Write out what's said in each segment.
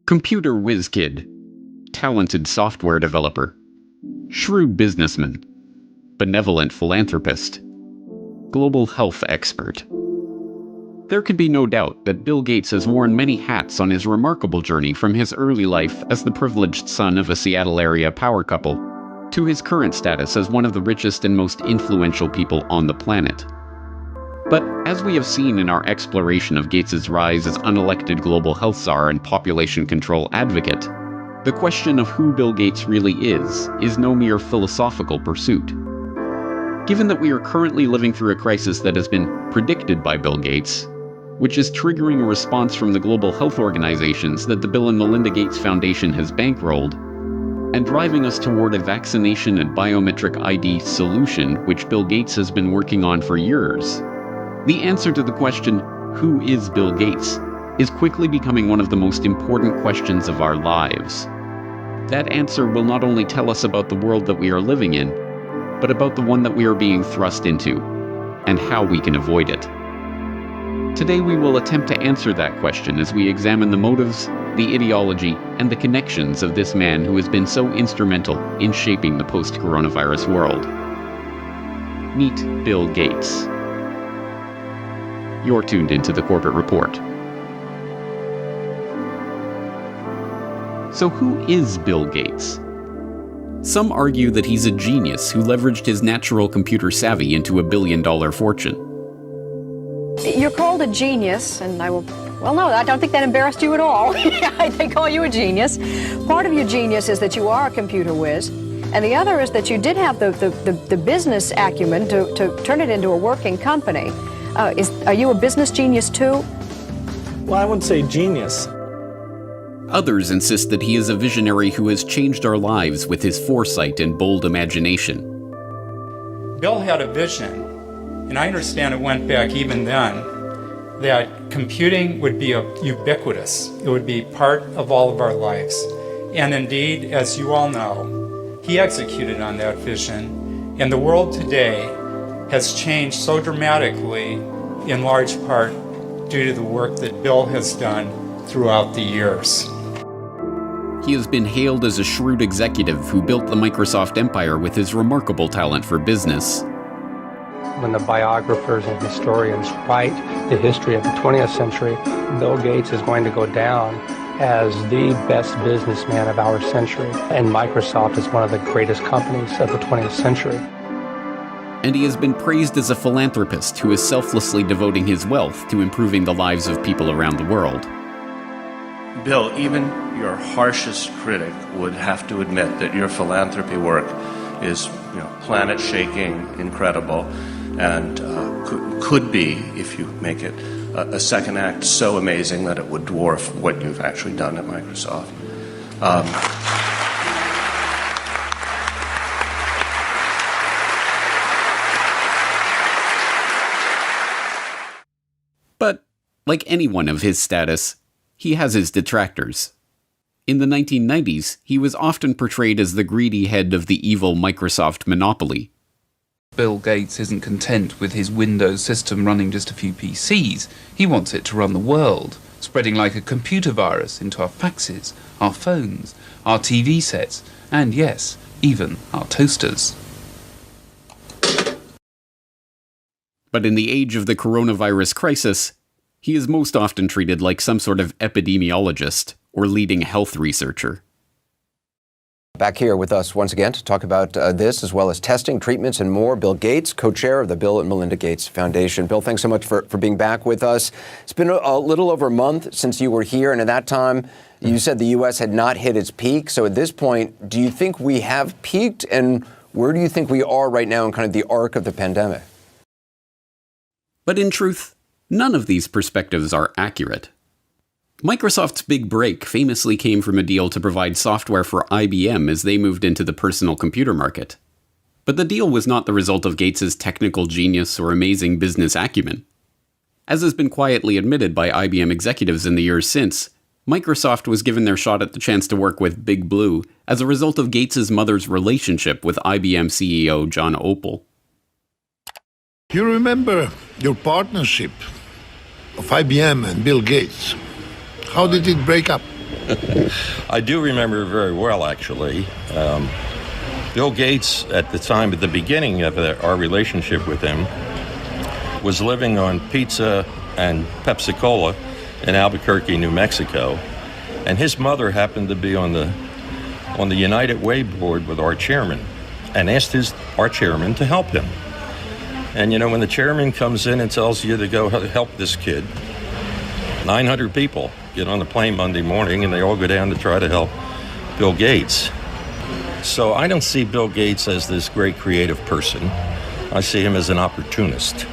Computer whiz kid, talented software developer, shrewd businessman, benevolent philanthropist, global health expert. There can be no doubt that Bill Gates has worn many hats on his remarkable journey from his early life as the privileged son of a Seattle area power couple to his current status as one of the richest and most influential people on the planet. But as we have seen in our exploration of Gates' rise as unelected global health czar and population control advocate, the question of who Bill Gates really is no mere philosophical pursuit. Given that we are currently living through a crisis that has been predicted by Bill Gates, which is triggering a response from the global health organizations that the Bill and Melinda Gates Foundation has bankrolled, and driving us toward a vaccination and biometric ID solution which Bill Gates has been working on for years, the answer to the question, who is Bill Gates, is quickly becoming one of the most important questions of our lives. That answer will not only tell us about the world that we are living in, but about the one that we are being thrust into, and how we can avoid it. Today we will attempt to answer that question as we examine the motives, the ideology, and the connections of this man who has been so instrumental in shaping the post-coronavirus world. Meet Bill Gates. You're tuned into the Corporate Report. So who is Bill Gates? Some argue that he's a genius who leveraged his natural computer savvy into a billion-dollar fortune. You're called a genius, and I don't think that embarrassed you at all. They call you a genius. Part of your genius is that you are a computer whiz, and the other is that you did have the business acumen to turn it into a working company. Are you a business genius too? Well, I wouldn't say genius. Others insist that he is a visionary who has changed our lives with his foresight and bold imagination. Bill had a vision, and I understand it went back even then, that computing would be ubiquitous. It would be part of all of our lives. And indeed, as you all know, he executed on that vision, and the world today has changed so dramatically, in large part due to the work that Bill has done throughout the years. He has been hailed as a shrewd executive who built the Microsoft empire with his remarkable talent for business. When the biographers and historians write the history of the 20th century, Bill Gates is going to go down as the best businessman of our century, and Microsoft is one of the greatest companies of the 20th century. And he has been praised as a philanthropist who is selflessly devoting his wealth to improving the lives of people around the world. Bill, even your harshest critic would have to admit that your philanthropy work is, planet-shaking, incredible, and could be, if you make it a second act, so amazing that it would dwarf what you've actually done at Microsoft. But, like anyone of his status, he has his detractors. In the 1990s, he was often portrayed as the greedy head of the evil Microsoft monopoly. Bill Gates isn't content with his Windows system running just a few PCs. He wants it to run the world, spreading like a computer virus into our faxes, our phones, our TV sets, and yes, even our toasters. But in the age of the coronavirus crisis, he is most often treated like some sort of epidemiologist or leading health researcher. Back here with us once again to talk about this, as well as testing, treatments, and more, Bill Gates, co-chair of the Bill and Melinda Gates Foundation. Bill, thanks so much for being back with us. It's been a little over a month since you were here, and at that time, you said the U.S. had not hit its peak. So at this point, do you think we have peaked, and where do you think we are right now in kind of the arc of the pandemic? But in truth, none of these perspectives are accurate. Microsoft's big break famously came from a deal to provide software for IBM as they moved into the personal computer market. But the deal was not the result of Gates' technical genius or amazing business acumen. As has been quietly admitted by IBM executives in the years since, Microsoft was given their shot at the chance to work with Big Blue as a result of Gates' mother's relationship with IBM CEO John Opel. You remember your partnership of IBM and Bill Gates. How did it break up? I do remember very well, actually. Bill Gates, at the time, at the beginning of our relationship with him, was living on pizza and Pepsi-Cola in Albuquerque, New Mexico. And his mother happened to be on the United Way board with our chairman and asked our chairman to help him. And you know, when the chairman comes in and tells you to go help this kid, 900 people get on the plane Monday morning and they all go down to try to help Bill Gates. So I don't see Bill Gates as this great creative person. I see him as an opportunist.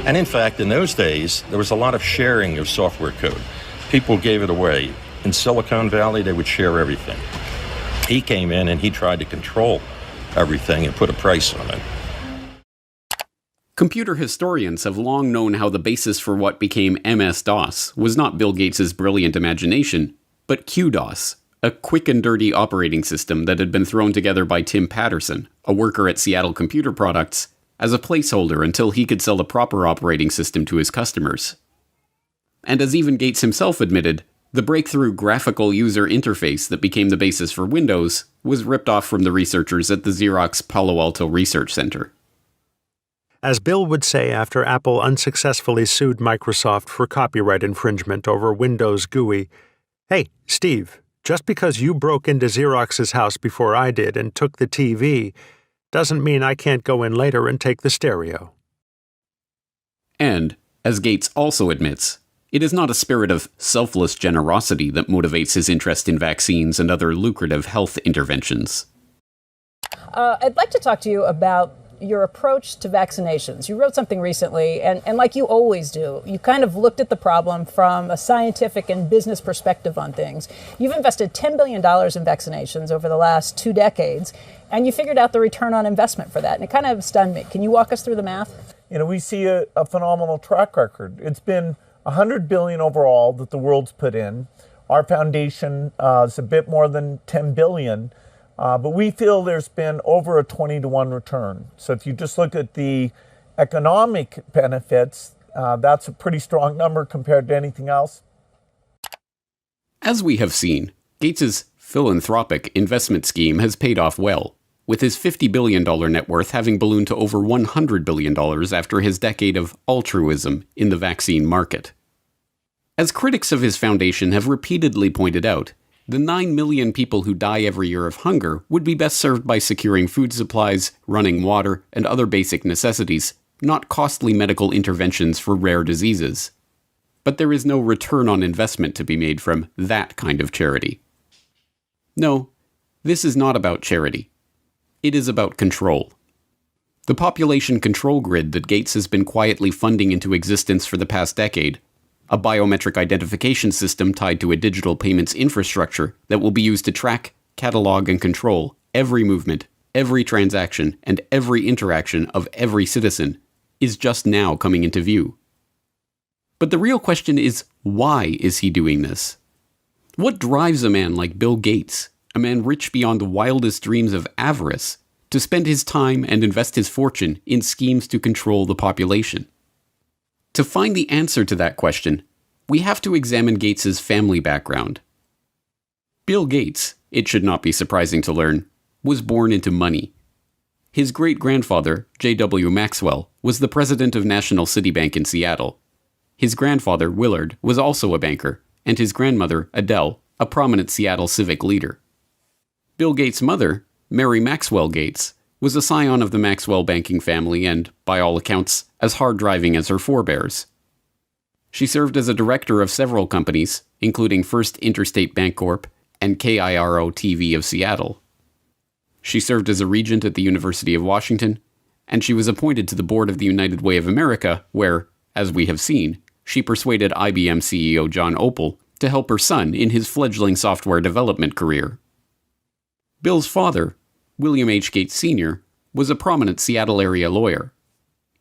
And in fact, in those days, there was a lot of sharing of software code. People gave it away. In Silicon Valley, they would share everything. He came in and he tried to control everything and put a price on it. Computer historians have long known how the basis for what became MS-DOS was not Bill Gates' brilliant imagination, but QDOS, a quick and dirty operating system that had been thrown together by Tim Patterson, a worker at Seattle Computer Products, as a placeholder until he could sell the proper operating system to his customers. And as even Gates himself admitted, the breakthrough graphical user interface that became the basis for Windows was ripped off from the researchers at the Xerox Palo Alto Research Center. As Bill would say after Apple unsuccessfully sued Microsoft for copyright infringement over Windows GUI, "Hey, Steve, just because you broke into Xerox's house before I did and took the TV doesn't mean I can't go in later and take the stereo." And, as Gates also admits, it is not a spirit of selfless generosity that motivates his interest in vaccines and other lucrative health interventions. I'd like to talk to you about your approach to vaccinations. You wrote something recently, and like you always do, you kind of looked at the problem from a scientific and business perspective on things. You've invested $10 billion in vaccinations over the last 2 decades, and you figured out the return on investment for that, and it kind of stunned me. Can you walk us through the math? You know, we see a phenomenal track record. It's been $100 billion overall that the world's put in. Our foundation is a bit more than $10 billion. But we feel there's been over a 20-to-1 return. So if you just look at the economic benefits, that's a pretty strong number compared to anything else. As we have seen, Gates' philanthropic investment scheme has paid off well, with his $50 billion net worth having ballooned to over $100 billion after his decade of altruism in the vaccine market. As critics of his foundation have repeatedly pointed out, the 9 million people who die every year of hunger would be best served by securing food supplies, running water, and other basic necessities, not costly medical interventions for rare diseases. But there is no return on investment to be made from that kind of charity. No, this is not about charity. It is about control. The population control grid that Gates has been quietly funding into existence for the past decade, a biometric identification system tied to a digital payments infrastructure that will be used to track, catalog, and control every movement, every transaction, and every interaction of every citizen, is just now coming into view. But the real question is, why is he doing this? What drives a man like Bill Gates, a man rich beyond the wildest dreams of avarice, to spend his time and invest his fortune in schemes to control the population? To find the answer to that question, we have to examine Gates' family background. Bill Gates, it should not be surprising to learn, was born into money. His great-grandfather, J.W. Maxwell, was the president of National City Bank in Seattle. His grandfather, Willard, was also a banker, and his grandmother, Adele, a prominent Seattle civic leader. Bill Gates' mother, Mary Maxwell Gates, was a scion of the Maxwell banking family and, by all accounts, as hard-driving as her forebears. She served as a director of several companies, including First Interstate Bancorp and KIRO-TV of Seattle. She served as a regent at the University of Washington, and she was appointed to the board of the United Way of America, where, as we have seen, she persuaded IBM CEO John Opel to help her son in his fledgling software development career. Bill's father, William H. Gates Sr., was a prominent Seattle area lawyer.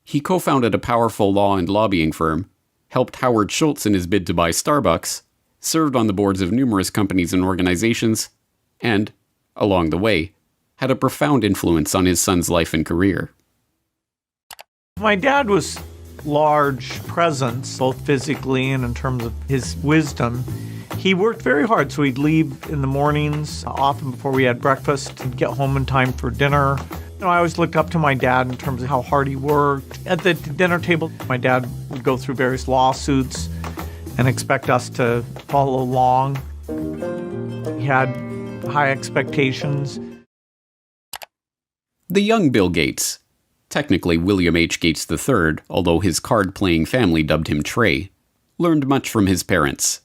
He co-founded a powerful law and lobbying firm, helped Howard Schultz in his bid to buy Starbucks, served on the boards of numerous companies and organizations, and, along the way, had a profound influence on his son's life and career. My dad was large presence, both physically and in terms of his wisdom. He worked very hard, so he'd leave in the mornings, often before we had breakfast, and get home in time for dinner. I always looked up to my dad in terms of how hard he worked. At the dinner table, my dad would go through various lawsuits and expect us to follow along. He had high expectations. The young Bill Gates, technically William H. Gates III, although his card-playing family dubbed him Trey, learned much from his parents.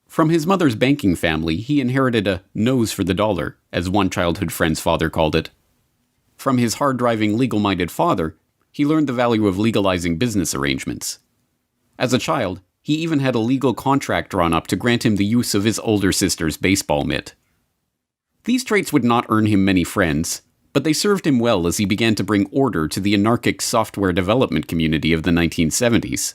From his mother's banking family, he inherited a nose for the dollar, as one childhood friend's father called it. From his hard-driving, legal-minded father, he learned the value of legalizing business arrangements. As a child, he even had a legal contract drawn up to grant him the use of his older sister's baseball mitt. These traits would not earn him many friends, but they served him well as he began to bring order to the anarchic software development community of the 1970s.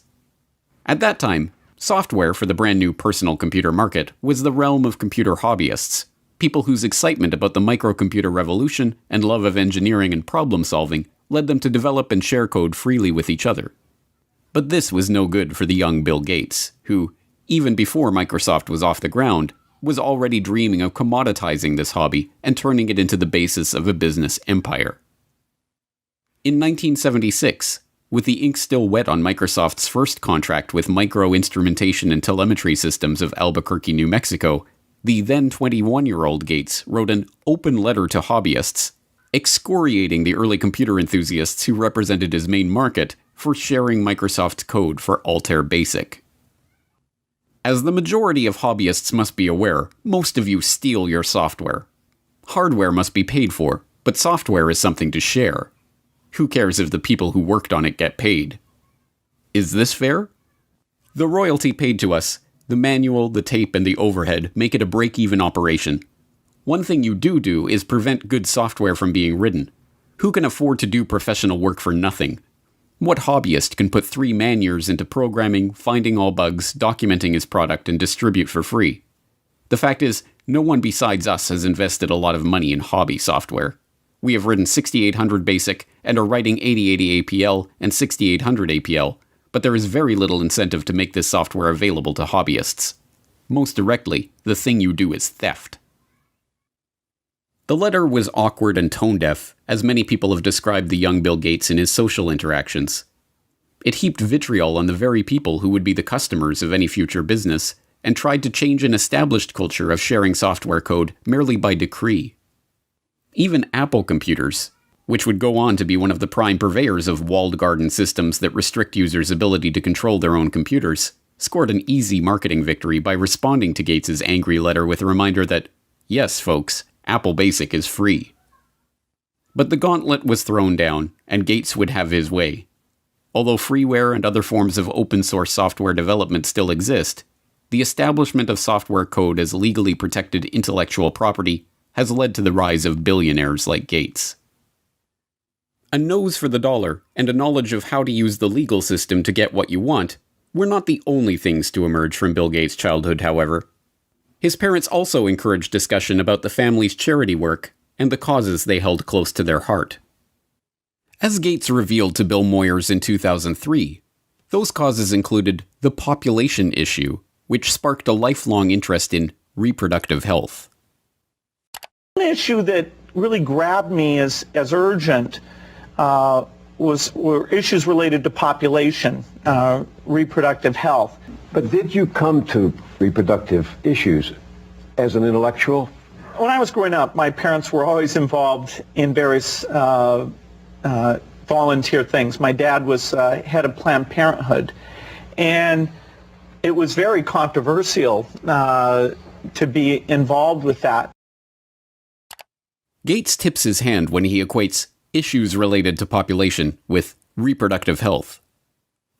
At that time, software for the brand new personal computer market was the realm of computer hobbyists, people whose excitement about the microcomputer revolution and love of engineering and problem-solving led them to develop and share code freely with each other. But this was no good for the young Bill Gates, who, even before Microsoft was off the ground, was already dreaming of commoditizing this hobby and turning it into the basis of a business empire. In 1976, with the ink still wet on Microsoft's first contract with Micro Instrumentation and Telemetry Systems of Albuquerque, New Mexico, the then 21-year-old Gates wrote an open letter to hobbyists, excoriating the early computer enthusiasts who represented his main market for sharing Microsoft code for Altair Basic. As the majority of hobbyists must be aware, most of you steal your software. Hardware must be paid for, but software is something to share. Who cares if the people who worked on it get paid? Is this fair? The royalty paid to us, the manual, the tape, and the overhead make it a break-even operation. One thing you do is prevent good software from being written. Who can afford to do professional work for nothing? What hobbyist can put 3 man-years into programming, finding all bugs, documenting his product, and distribute for free? The fact is, no one besides us has invested a lot of money in hobby software. We have written 6800 BASIC and are writing 8080 APL and 6800 APL, but there is very little incentive to make this software available to hobbyists. Most directly, the thing you do is theft. The letter was awkward and tone-deaf, as many people have described the young Bill Gates in his social interactions. It heaped vitriol on the very people who would be the customers of any future business, and tried to change an established culture of sharing software code merely by decree. Even Apple computers, which would go on to be one of the prime purveyors of walled garden systems that restrict users' ability to control their own computers, scored an easy marketing victory by responding to Gates' angry letter with a reminder that, yes, folks, Apple Basic is free. But the gauntlet was thrown down, and Gates would have his way. Although freeware and other forms of open-source software development still exist, the establishment of software code as legally protected intellectual property has led to the rise of billionaires like Gates. A nose for the dollar and a knowledge of how to use the legal system to get what you want were not the only things to emerge from Bill Gates' childhood, however. His parents also encouraged discussion about the family's charity work and the causes they held close to their heart. As Gates revealed to Bill Moyers in 2003, those causes included the population issue, which sparked a lifelong interest in reproductive health. One issue that really grabbed me as urgent were issues related to population, reproductive health. But did you come to reproductive issues as an intellectual? When I was growing up, my parents were always involved in various volunteer things. My dad was head of Planned Parenthood, and it was very controversial to be involved with that. Gates tips his hand when he equates issues related to population with reproductive health.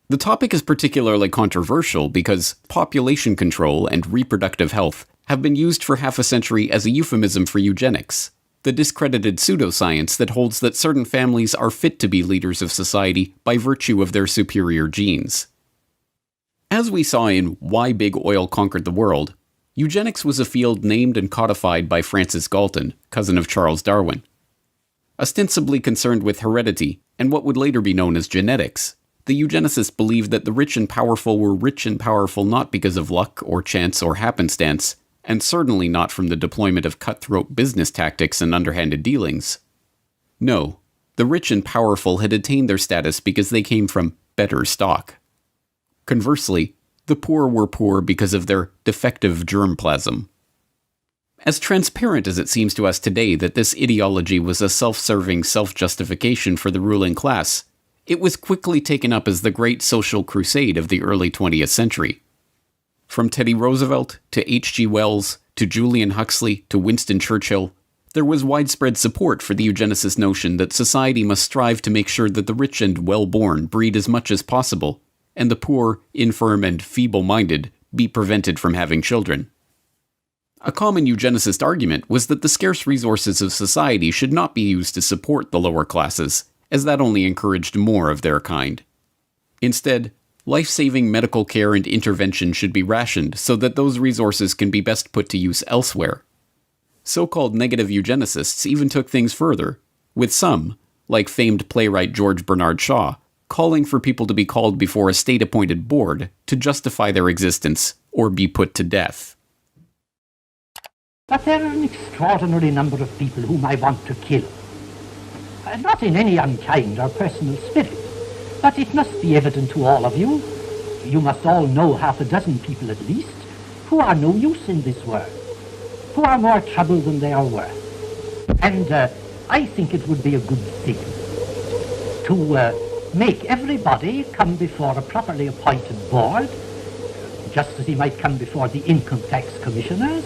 The topic is particularly controversial because population control and reproductive health have been used for half a century as a euphemism for eugenics, the discredited pseudoscience that holds that certain families are fit to be leaders of society by virtue of their superior genes. As we saw in Why Big Oil Conquered the World, eugenics was a field named and codified by Francis Galton, cousin of Charles Darwin. Ostensibly concerned with heredity and what would later be known as genetics, the eugenicists believed that the rich and powerful were rich and powerful not because of luck or chance or happenstance, and certainly not from the deployment of cutthroat business tactics and underhanded dealings. No, the rich and powerful had attained their status because they came from better stock. Conversely, the poor were poor because of their defective germplasm. As transparent as it seems to us today that this ideology was a self-serving self-justification for the ruling class, it was quickly taken up as the great social crusade of the early 20th century. From Teddy Roosevelt to H.G. Wells to Julian Huxley to Winston Churchill, there was widespread support for the eugenicist notion that society must strive to make sure that the rich and well-born breed as much as possible, and the poor, infirm, and feeble-minded be prevented from having children. A common eugenicist argument was that the scarce resources of society should not be used to support the lower classes, as that only encouraged more of their kind. Instead, life-saving medical care and intervention should be rationed so that those resources can be best put to use elsewhere. So-called negative eugenicists even took things further, with some, like famed playwright George Bernard Shaw, calling for people to be called before a state-appointed board to justify their existence or be put to death. But there are an extraordinary number of people whom I want to kill. Not in any unkind or personal spirit, but it must be evident to all of you, you must all know half a dozen people at least, who are no use in this world, who are more trouble than they are worth. And I think it would be a good thing to make everybody come before a properly appointed board, just as he might come before the income tax commissioners,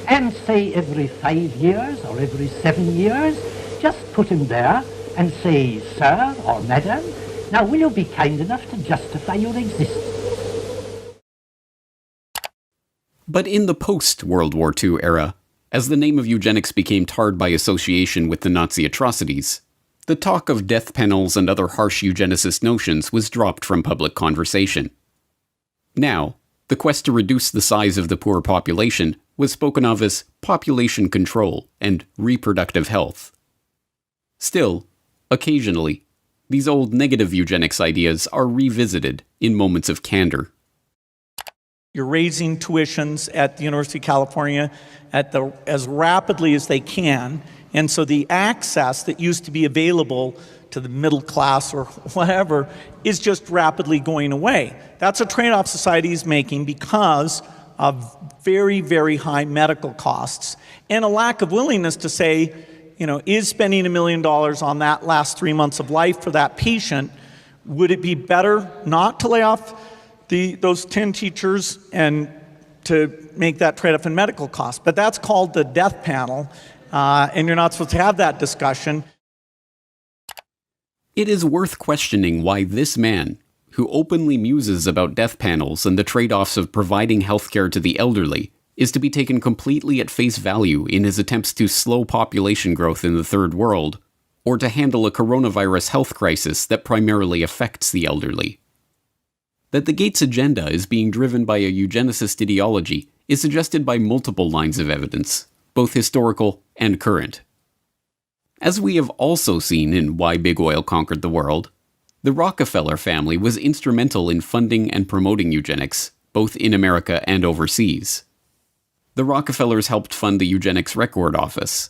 and say every 5 years or every 7 years, just put him there and say, sir or madam, now will you be kind enough to justify your existence? But in the post-World War II era, as the name of eugenics became tarred by association with the Nazi atrocities, the talk of death panels and other harsh eugenicist notions was dropped from public conversation. Now, the quest to reduce the size of the poor population was spoken of as population control and reproductive health. Still, occasionally, these old negative eugenics ideas are revisited in moments of candor. You're raising tuitions at the University of California as rapidly as they can, and so the access that used to be available to the middle class or whatever is just rapidly going away. That's a trade-off society is making because of very, very high medical costs and a lack of willingness to say, is spending $1 million on that last 3 months of life for that patient, would it be better not to lay off those 10 teachers and to make that trade-off in medical costs? But that's called the death panel, and you're not supposed to have that discussion. It is worth questioning why this man, who openly muses about death panels and the trade-offs of providing healthcare to the elderly, is to be taken completely at face value in his attempts to slow population growth in the Third World, or to handle a coronavirus health crisis that primarily affects the elderly. That the Gates agenda is being driven by a eugenicist ideology is suggested by multiple lines of evidence, both historical and current. As we have also seen in Why Big Oil Conquered the World, the Rockefeller family was instrumental in funding and promoting eugenics, both in America and overseas. The Rockefellers helped fund the Eugenics Record Office.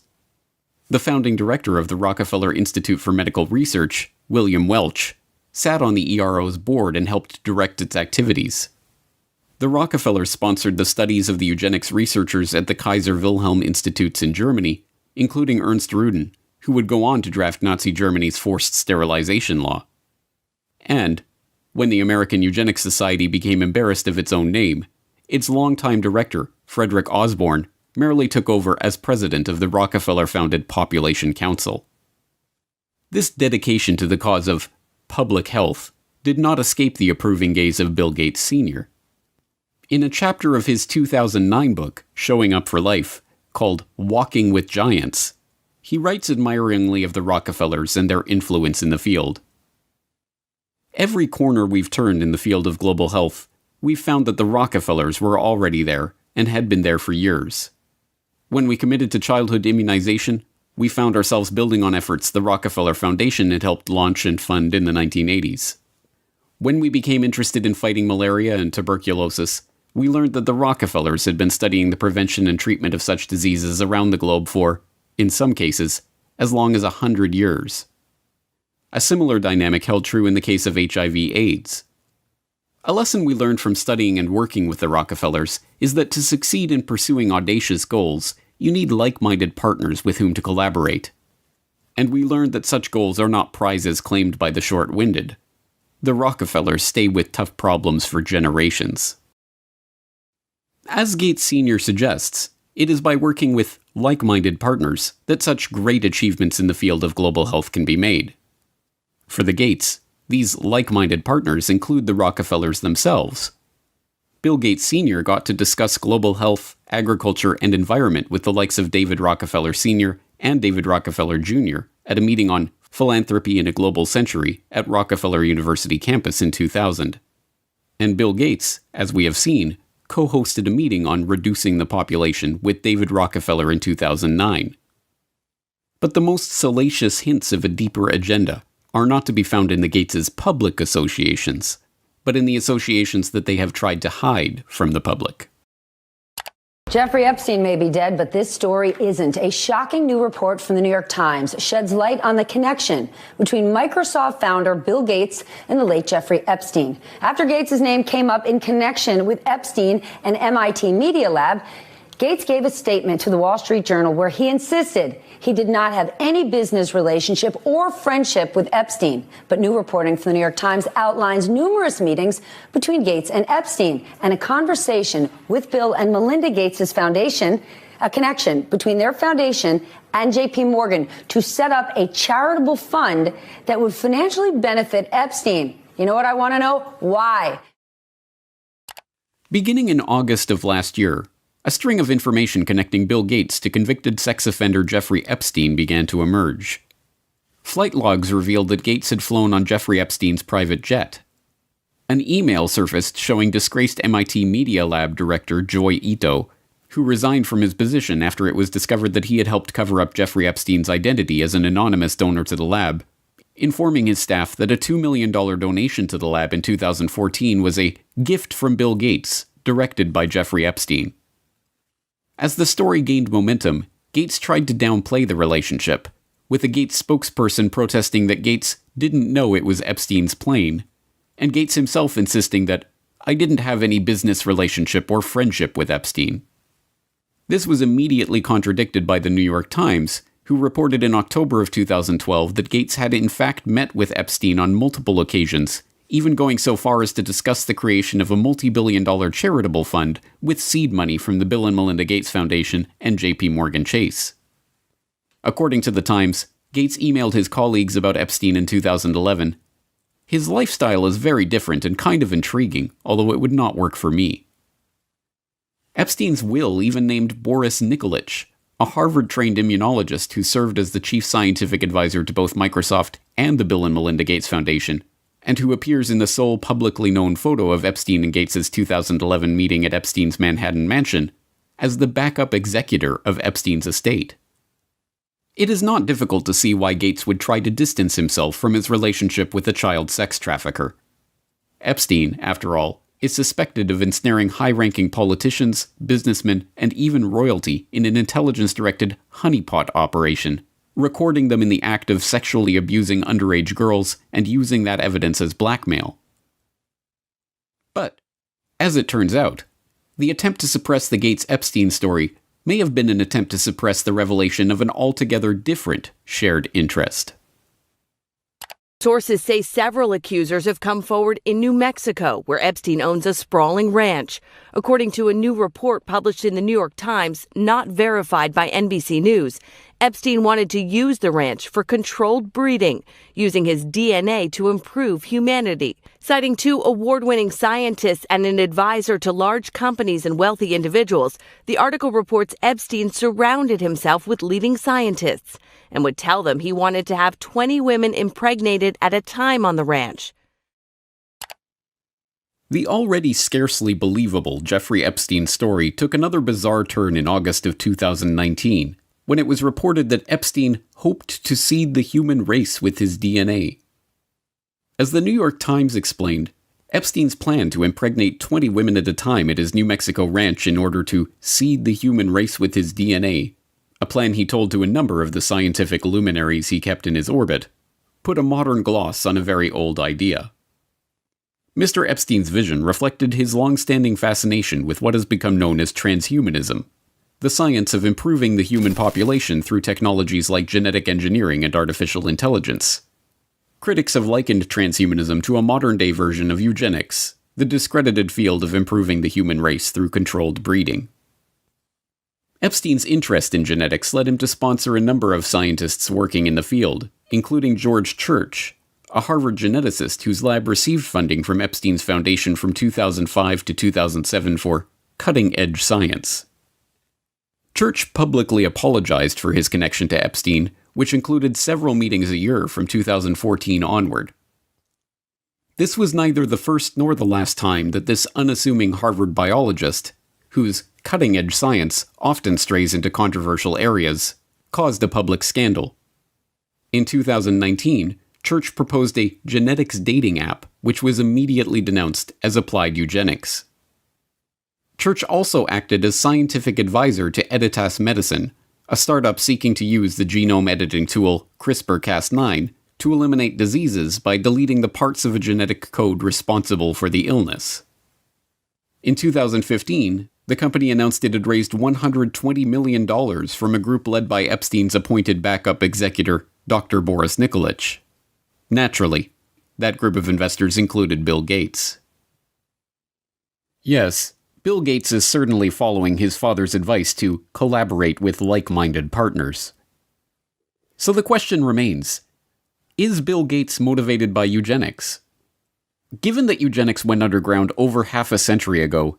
The founding director of the Rockefeller Institute for Medical Research, William Welch, sat on the ERO's board and helped direct its activities. The Rockefellers sponsored the studies of the eugenics researchers at the Kaiser Wilhelm Institutes in Germany, including Ernst Rudin, who would go on to draft Nazi Germany's forced sterilization law. And, when the American Eugenics Society became embarrassed of its own name, its longtime director, Frederick Osborne, merely took over as president of the Rockefeller-founded Population Council. This dedication to the cause of public health did not escape the approving gaze of Bill Gates Sr. In a chapter of his 2009 book, Showing Up for Life, called Walking with Giants, he writes admiringly of the Rockefellers and their influence in the field. Every corner we've turned in the field of global health, we've found that the Rockefellers were already there and had been there for years. When we committed to childhood immunization, we found ourselves building on efforts the Rockefeller Foundation had helped launch and fund in the 1980s. When we became interested in fighting malaria and tuberculosis, we learned that the Rockefellers had been studying the prevention and treatment of such diseases around the globe for, in some cases, as long as 100 years. A similar dynamic held true in the case of HIV/AIDS. A lesson we learned from studying and working with the Rockefellers is that to succeed in pursuing audacious goals, you need like-minded partners with whom to collaborate. And we learned that such goals are not prizes claimed by the short-winded. The Rockefellers stay with tough problems for generations. As Gates Sr. suggests, it is by working with like-minded partners that such great achievements in the field of global health can be made. For the Gates, these like-minded partners include the Rockefellers themselves. Bill Gates Sr. got to discuss global health, agriculture, and environment with the likes of David Rockefeller Sr. and David Rockefeller Jr. at a meeting on Philanthropy in a Global Century at Rockefeller University campus in 2000. And Bill Gates, as we have seen, co-hosted a meeting on reducing the population with David Rockefeller in 2009. But the most salacious hints of a deeper agenda are not to be found in the Gates' public associations, but in the associations that they have tried to hide from the public. Jeffrey Epstein may be dead, but this story isn't. A shocking new report from the New York Times sheds light on the connection between Microsoft founder Bill Gates and the late Jeffrey Epstein. After Gates' name came up in connection with Epstein and MIT Media Lab, Gates gave a statement to the Wall Street Journal where he insisted he did not have any business relationship or friendship with Epstein. But new reporting from the New York Times outlines numerous meetings between Gates and Epstein and a conversation with Bill and Melinda Gates' foundation, a connection between their foundation and J.P. Morgan to set up a charitable fund that would financially benefit Epstein. You know what I want to know? Why? Beginning in August of last year, a string of information connecting Bill Gates to convicted sex offender Jeffrey Epstein began to emerge. Flight logs revealed that Gates had flown on Jeffrey Epstein's private jet. An email surfaced showing disgraced MIT Media Lab director Joy Ito, who resigned from his position after it was discovered that he had helped cover up Jeffrey Epstein's identity as an anonymous donor to the lab, informing his staff that a $2 million donation to the lab in 2014 was a gift from Bill Gates, directed by Jeffrey Epstein. As the story gained momentum, Gates tried to downplay the relationship, with a Gates spokesperson protesting that Gates didn't know it was Epstein's plane, and Gates himself insisting that I didn't have any business relationship or friendship with Epstein. This was immediately contradicted by the New York Times, who reported in October of 2012 that Gates had in fact met with Epstein on multiple occasions, even going so far as to discuss the creation of a multi-billion-dollar charitable fund with seed money from the Bill and Melinda Gates Foundation and J.P. Morgan Chase. According to the Times, Gates emailed his colleagues about Epstein in 2011. His lifestyle is very different and kind of intriguing, although it would not work for me. Epstein's will even named Boris Nikolic, a Harvard-trained immunologist who served as the chief scientific advisor to both Microsoft and the Bill and Melinda Gates Foundation, and who appears in the sole publicly known photo of Epstein and Gates' 2011 meeting at Epstein's Manhattan mansion, as the backup executor of Epstein's estate. It is not difficult to see why Gates would try to distance himself from his relationship with a child sex trafficker. Epstein, after all, is suspected of ensnaring high-ranking politicians, businessmen, and even royalty in an intelligence-directed honeypot operation, recording them in the act of sexually abusing underage girls and using that evidence as blackmail. But, as it turns out, the attempt to suppress the Gates-Epstein story may have been an attempt to suppress the revelation of an altogether different shared interest. Sources say several accusers have come forward in New Mexico, where Epstein owns a sprawling ranch. According to a new report published in the New York Times, not verified by NBC News, Epstein wanted to use the ranch for controlled breeding, using his DNA to improve humanity. Citing 2 award-winning scientists and an advisor to large companies and wealthy individuals, the article reports Epstein surrounded himself with leading scientists and would tell them he wanted to have 20 women impregnated at a time on the ranch. The already scarcely believable Jeffrey Epstein story took another bizarre turn in August of 2019, when it was reported that Epstein hoped to seed the human race with his DNA. As the New York Times explained, Epstein's plan to impregnate 20 women at a time at his New Mexico ranch in order to seed the human race with his DNA, a plan he told to a number of the scientific luminaries he kept in his orbit, put a modern gloss on a very old idea. Mr. Epstein's vision reflected his long-standing fascination with what has become known as transhumanism, the science of improving the human population through technologies like genetic engineering and artificial intelligence. Critics have likened transhumanism to a modern-day version of eugenics, the discredited field of improving the human race through controlled breeding. Epstein's interest in genetics led him to sponsor a number of scientists working in the field, including George Church, a Harvard geneticist whose lab received funding from Epstein's foundation from 2005 to 2007 for cutting-edge science. Church publicly apologized for his connection to Epstein, which included several meetings a year from 2014 onward. This was neither the first nor the last time that this unassuming Harvard biologist, whose cutting-edge science often strays into controversial areas, caused a public scandal. In 2019, Church proposed a genetics dating app, which was immediately denounced as applied eugenics. Church also acted as scientific advisor to Editas Medicine, a startup seeking to use the genome editing tool CRISPR-Cas9 to eliminate diseases by deleting the parts of a genetic code responsible for the illness. In 2015, the company announced it had raised $120 million from a group led by Epstein's appointed backup executor, Dr. Boris Nikolic. Naturally, that group of investors included Bill Gates. Yes, Bill Gates is certainly following his father's advice to collaborate with like-minded partners. So the question remains, is Bill Gates motivated by eugenics? Given that eugenics went underground over half a century ago,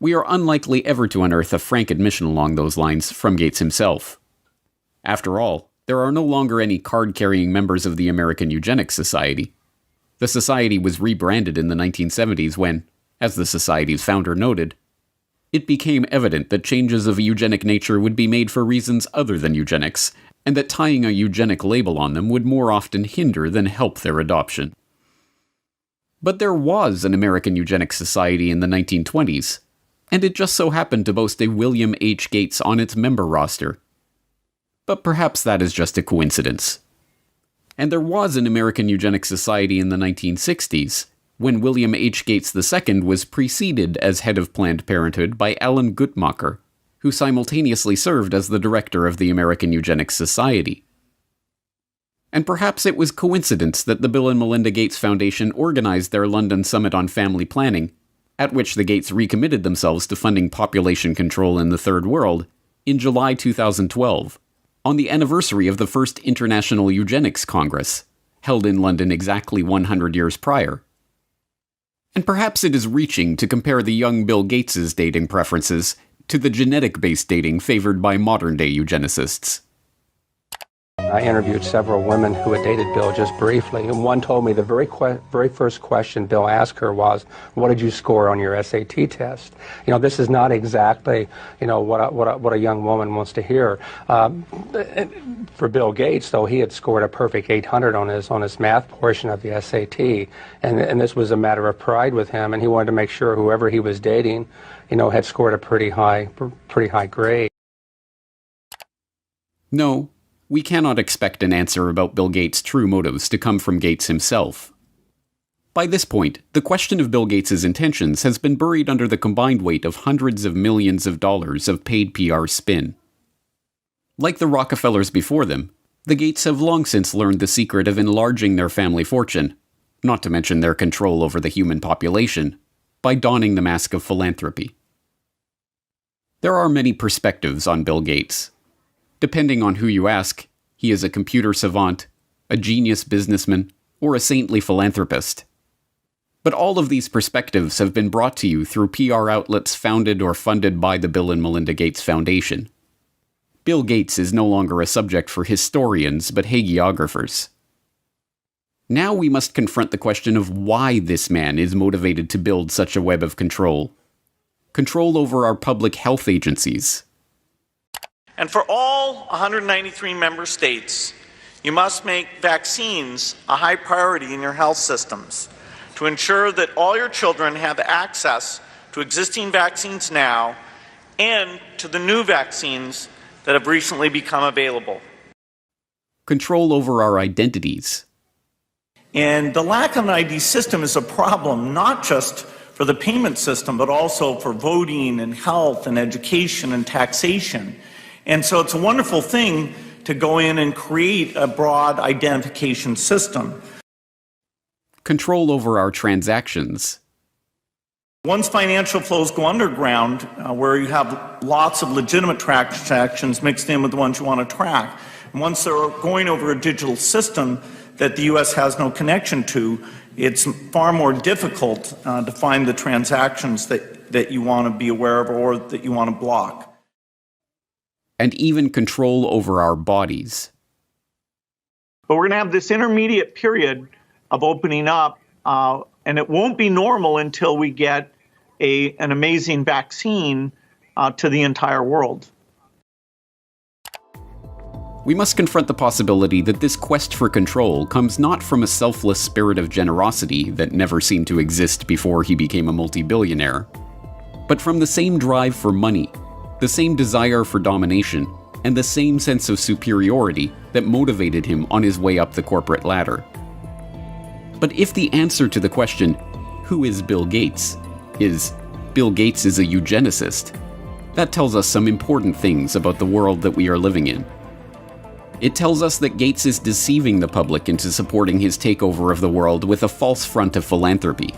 we are unlikely ever to unearth a frank admission along those lines from Gates himself. After all, there are no longer any card-carrying members of the American Eugenics Society. The society was rebranded in the 1970s when, as the society's founder noted, it became evident that changes of a eugenic nature would be made for reasons other than eugenics, and that tying a eugenic label on them would more often hinder than help their adoption. But there was an American Eugenics Society in the 1920s, and it just so happened to boast a William H. Gates on its member roster. But perhaps that is just a coincidence. And there was an American Eugenics Society in the 1960s, when William H. Gates II was preceded as head of Planned Parenthood by Alan Guttmacher, who simultaneously served as the director of the American Eugenics Society. And perhaps it was coincidence that the Bill and Melinda Gates Foundation organized their London Summit on Family Planning, at which the Gates recommitted themselves to funding population control in the Third World, in July 2012, on the anniversary of the first International Eugenics Congress, held in London exactly 100 years prior. And perhaps it is reaching to compare the young Bill Gates' dating preferences to the genetic-based dating favored by modern-day eugenicists. I interviewed several women who had dated Bill just briefly, and one told me the very first question Bill asked her was, "What did you score on your SAT test?" You know, this is not exactly, you know, what a young woman wants to hear. For Bill Gates, though, he had scored a perfect 800 on his math portion of the SAT, and this was a matter of pride with him, and he wanted to make sure whoever he was dating, you know, had scored a pretty high grade. No. We cannot expect an answer about Bill Gates' true motives to come from Gates himself. By this point, the question of Bill Gates' intentions has been buried under the combined weight of hundreds of millions of dollars of paid PR spin. Like the Rockefellers before them, the Gates have long since learned the secret of enlarging their family fortune, not to mention their control over the human population, by donning the mask of philanthropy. There are many perspectives on Bill Gates. Depending on who you ask, he is a computer savant, a genius businessman, or a saintly philanthropist. But all of these perspectives have been brought to you through PR outlets founded or funded by the Bill and Melinda Gates Foundation. Bill Gates is no longer a subject for historians but hagiographers. Now we must confront the question of why this man is motivated to build such a web of control. Control over our public health agencies. And for all 193 member states, You must make vaccines a high priority in your health systems to ensure that all your children have access to existing vaccines now and to the new vaccines that have recently become available. Control over our identities. And the lack of an ID system is a problem, not just for the payment system, but also for voting and health and education and taxation. And so it's a wonderful thing to go in and create a broad identification system. Control over our transactions. Once financial flows go underground, where you have lots of legitimate transactions mixed in with the ones you want to track, and once they're going over a digital system that the U.S. has no connection to, it's far more difficult to find the transactions that you want to be aware of or that you want to block. And even control over our bodies. But we're going to have this intermediate period of opening up, and it won't be normal until we get an amazing vaccine to the entire world. We must confront the possibility that this quest for control comes not from a selfless spirit of generosity that never seemed to exist before he became a multi-billionaire, but from the same drive for money, the same desire for domination, and the same sense of superiority that motivated him on his way up the corporate ladder. But if the answer to the question, who is Bill Gates, is Bill Gates is a eugenicist, that tells us some important things about the world that we are living in. It tells us that Gates is deceiving the public into supporting his takeover of the world with a false front of philanthropy.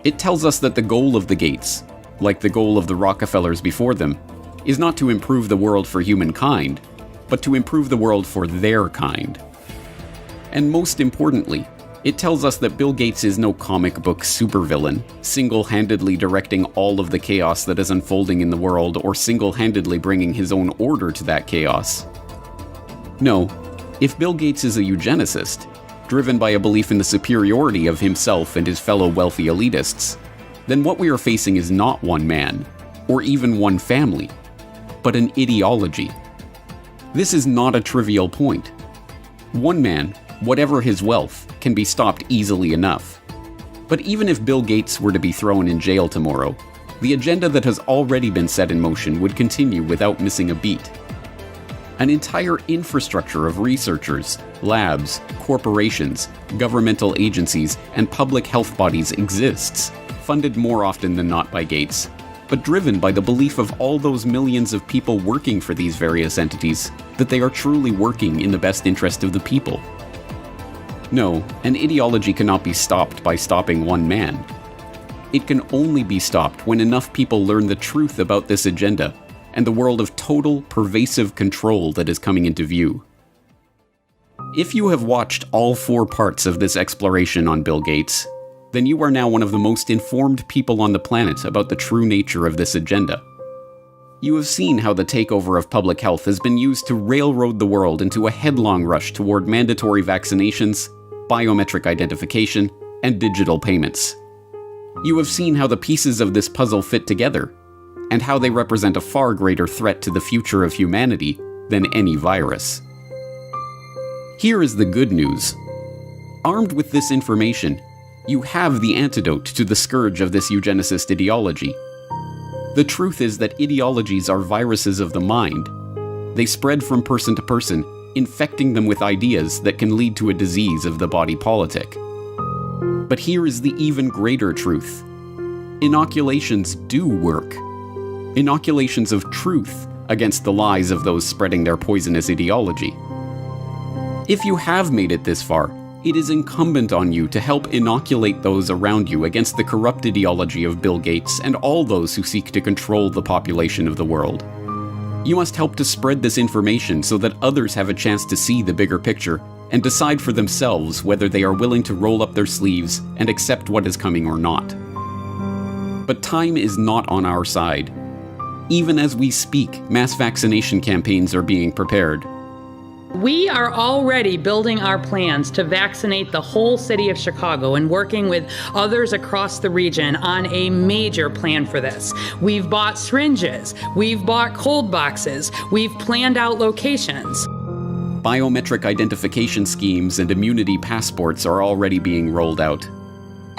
It tells us that the goal of the Gates, like the goal of the Rockefellers before them, is not to improve the world for humankind, but to improve the world for their kind. And most importantly, it tells us that Bill Gates is no comic book supervillain, single-handedly directing all of the chaos that is unfolding in the world or single-handedly bringing his own order to that chaos. No, if Bill Gates is a eugenicist, driven by a belief in the superiority of himself and his fellow wealthy elitists, then what we are facing is not one man, or even one family, but an ideology. This is not a trivial point. One man, whatever his wealth, can be stopped easily enough. But even if Bill Gates were to be thrown in jail tomorrow, the agenda that has already been set in motion would continue without missing a beat. An entire infrastructure of researchers, labs, corporations, governmental agencies, and public health bodies exists, funded more often than not by Gates, but driven by the belief of all those millions of people working for these various entities that they are truly working in the best interest of the people. No, an ideology cannot be stopped by stopping one man. It can only be stopped when enough people learn the truth about this agenda and the world of total, pervasive control that is coming into view. If you have watched all 4 parts of this exploration on Bill Gates, then you are now one of the most informed people on the planet about the true nature of this agenda. You have seen how the takeover of public health has been used to railroad the world into a headlong rush toward mandatory vaccinations, biometric identification, and digital payments. You have seen how the pieces of this puzzle fit together, and how they represent a far greater threat to the future of humanity than any virus. Here is the good news. Armed with this information, you have the antidote to the scourge of this eugenicist ideology. The truth is that ideologies are viruses of the mind. They spread from person to person, infecting them with ideas that can lead to a disease of the body politic. But here is the even greater truth. Inoculations do work. Inoculations of truth against the lies of those spreading their poisonous ideology. If you have made it this far, it is incumbent on you to help inoculate those around you against the corrupt ideology of Bill Gates and all those who seek to control the population of the world. You must help to spread this information so that others have a chance to see the bigger picture and decide for themselves whether they are willing to roll up their sleeves and accept what is coming or not. But time is not on our side. Even as we speak, mass vaccination campaigns are being prepared. We are already building our plans to vaccinate the whole city of Chicago and working with others across the region on a major plan for this. We've bought syringes, we've bought cold boxes, we've planned out locations. biometric identification schemes and immunity passports are already being rolled out.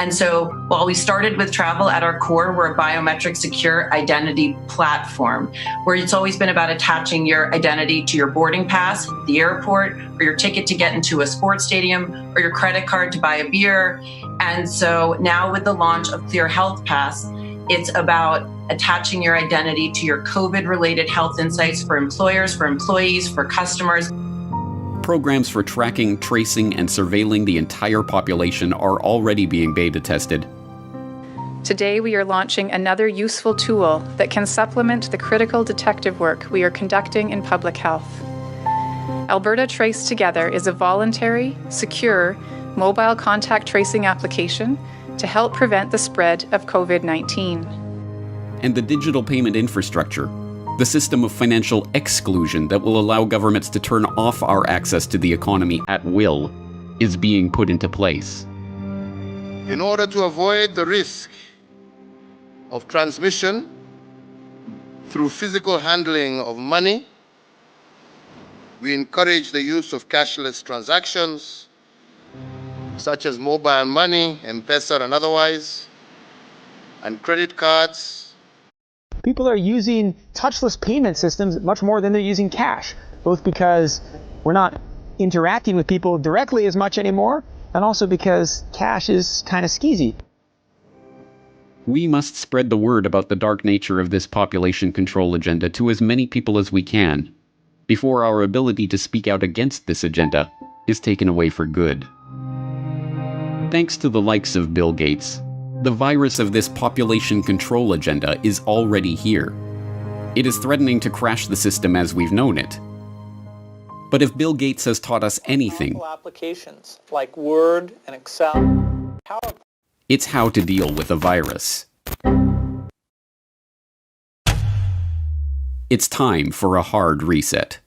And so while we started with travel at our core, we're a biometric secure identity platform where it's always been about attaching your identity to your boarding pass at the airport, or your ticket to get into a sports stadium, or your credit card to buy a beer. And so now with the launch of Clear Health Pass, it's about attaching your identity to your COVID-related health insights for employers, for employees, for customers. Programs for tracking, tracing, and surveilling the entire population are already being beta tested. Today, we are launching another useful tool that can supplement the critical detective work we are conducting in public health. Alberta Trace Together is a voluntary, secure, mobile contact tracing application to help prevent the spread of COVID-19. And the digital payment infrastructure, the system of financial exclusion that will allow governments to turn off our access to the economy at will, is being put into place. In order to avoid the risk of transmission through physical handling of money, we encourage the use of cashless transactions, such as mobile money, M-Pesa and otherwise, and credit cards. People are using touchless payment systems much more than they're using cash, both because we're not interacting with people directly as much anymore, and also because cash is kind of skeezy. We must spread the word about the dark nature of this population control agenda to as many people as we can, before our ability to speak out against this agenda is taken away for good. Thanks to the likes of Bill Gates, the virus of this population control agenda is already here. It is threatening to crash the system as we've known it. But if Bill Gates has taught us anything, Applications like Word and Excel, it's how to deal with a virus. It's time for a hard reset.